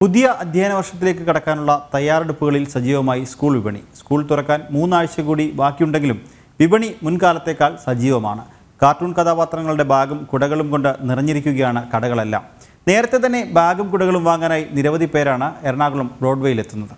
പുതിയ അധ്യയന വർഷത്തിലേക്ക് കടക്കാനുള്ള തയ്യാറെടുപ്പുകളിൽ സജീവമായി സ്കൂൾ വിപണി. സ്കൂൾ തുറക്കാൻ 3 ആഴ്ച കൂടി ബാക്കിയുണ്ടെങ്കിലും വിപണി മുൻകാലത്തേക്കാൾ സജീവമാണ്. കാർട്ടൂൺ കഥാപാത്രങ്ങളുടെ ബാഗും കുടകളും കൊണ്ട് നിറഞ്ഞിരിക്കുകയാണ് കടകളെല്ലാം. നേരത്തെ തന്നെ ബാഗും കുടകളും വാങ്ങാനായി നിരവധി പേരാണ് എറണാകുളം ബ്രോഡ്വേയിലെത്തുന്നത്.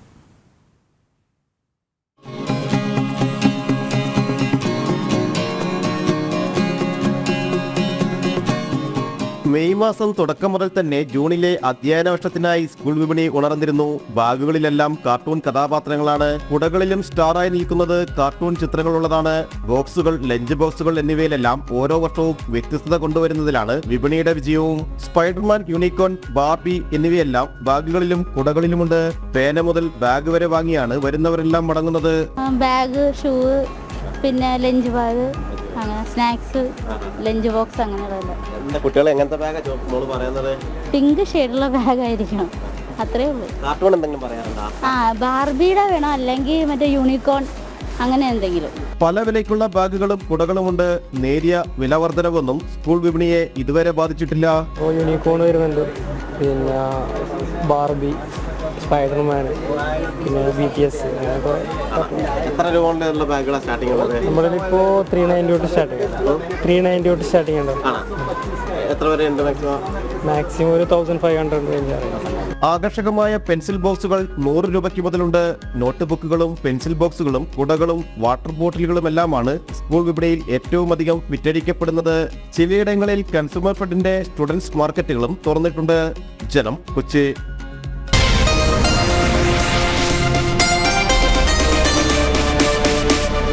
മെയ് മാസം തുടക്കം മുതൽ തന്നെ ജൂണിലെ അധ്യയന വർഷത്തിനായി സ്കൂൾ വിപണി ഉണർന്നിരുന്നു. ബാഗുകളിലെല്ലാം കാർട്ടൂൺ കഥാപാത്രങ്ങളാണ്. കുടകളിലും സ്റ്റാറായി നിൽക്കുന്നത് കാർട്ടൂൺ ചിത്രങ്ങളുള്ളതാണ്. ബോക്സുകൾ, ലഞ്ച് ബോക്സുകൾ എന്നിവയിലെല്ലാം ഓരോ വർഷവും വ്യത്യസ്തത കൊണ്ടുവരുന്നതിലാണ് വിപണിയുടെ വിജയവും. സ്പൈഡർമാൻ, യൂണിക്കോൺ, ബാർബി എന്നിവയെല്ലാം ബാഗുകളിലും കുടകളിലുമുണ്ട്. പേന മുതൽ ബാഗ് വരെ വാങ്ങിയാണ് വരുന്നവരെല്ലാം മടങ്ങുന്നത്. ബാഗ്, ഷൂ, പിന്നെ ലഞ്ച് ബാഗ്, അങ്ങനെ സ്നാക്സ്, ലഞ്ച് ബോക്സ്, അങ്ങനെയുള്ള. കുട്ടികൾ എങ്ങനത്തെ ബാഗാണ് മോള് പറയുന്നത്? പിങ്ക് ഷെയ്ഡുള്ള ബാഗ് ആയിരിക്കണം, അത്രേ ഉള്ളൂ. കാർട്ടൂൺ എന്തെങ്കിലും പറയാറുണ്ടോ? ബാർബിയുടെ വേണം, അല്ലെങ്കിൽ മറ്റേ യൂണിക്കോൺ, അങ്ങനെ എന്തെങ്കിലും. പല വിലയ്ക്കുള്ള ബാഗുകളും കുടകളുമുണ്ട്. നേരിയ വില വർധനവൊന്നും സ്കൂൾ വിപണിയെ ഇതുവരെ ബാധിച്ചിട്ടില്ല. യൂണിക്കോൺ വരുന്നുണ്ട്, പിന്നെ ബാർബി, സ്പൈഡർമാൻ, പിന്നെ BTS. എത്ര രൂപ കൊണ്ടുള്ള ബാഗുകളാണ് സ്റ്റാർട്ടിംഗ് ഉള്ളത്? നമ്മളിപ്പോൾ 390 തൊട്ട് സ്റ്റാർട്ടിംഗ് ഉണ്ട്. എത്ര വരെ ഉണ്ട്? മാക്സിമം ഒരു 1500 റേഞ്ച്. ആകർഷകമായ പെൻസിൽ ബോക്സുകൾ 100 രൂപയ്ക്ക് മുതലുണ്ട്. നോട്ട് ബുക്കുകളും പെൻസിൽ ബോക്സുകളും കുടകളും വാട്ടർ ബോട്ടിലുകളും എല്ലാമാണ് സ്കൂൾ വിപണിയിൽ ഏറ്റവും അധികം വിറ്റഴിക്കപ്പെടുന്നത്. ചിലയിടങ്ങളിൽ കൺസ്യൂമർ ഫെഡിന്റെ സ്റ്റുഡൻസ് മാർക്കറ്റുകളും തുറന്നിട്ടുണ്ട്. ജനം, കൊച്ചി.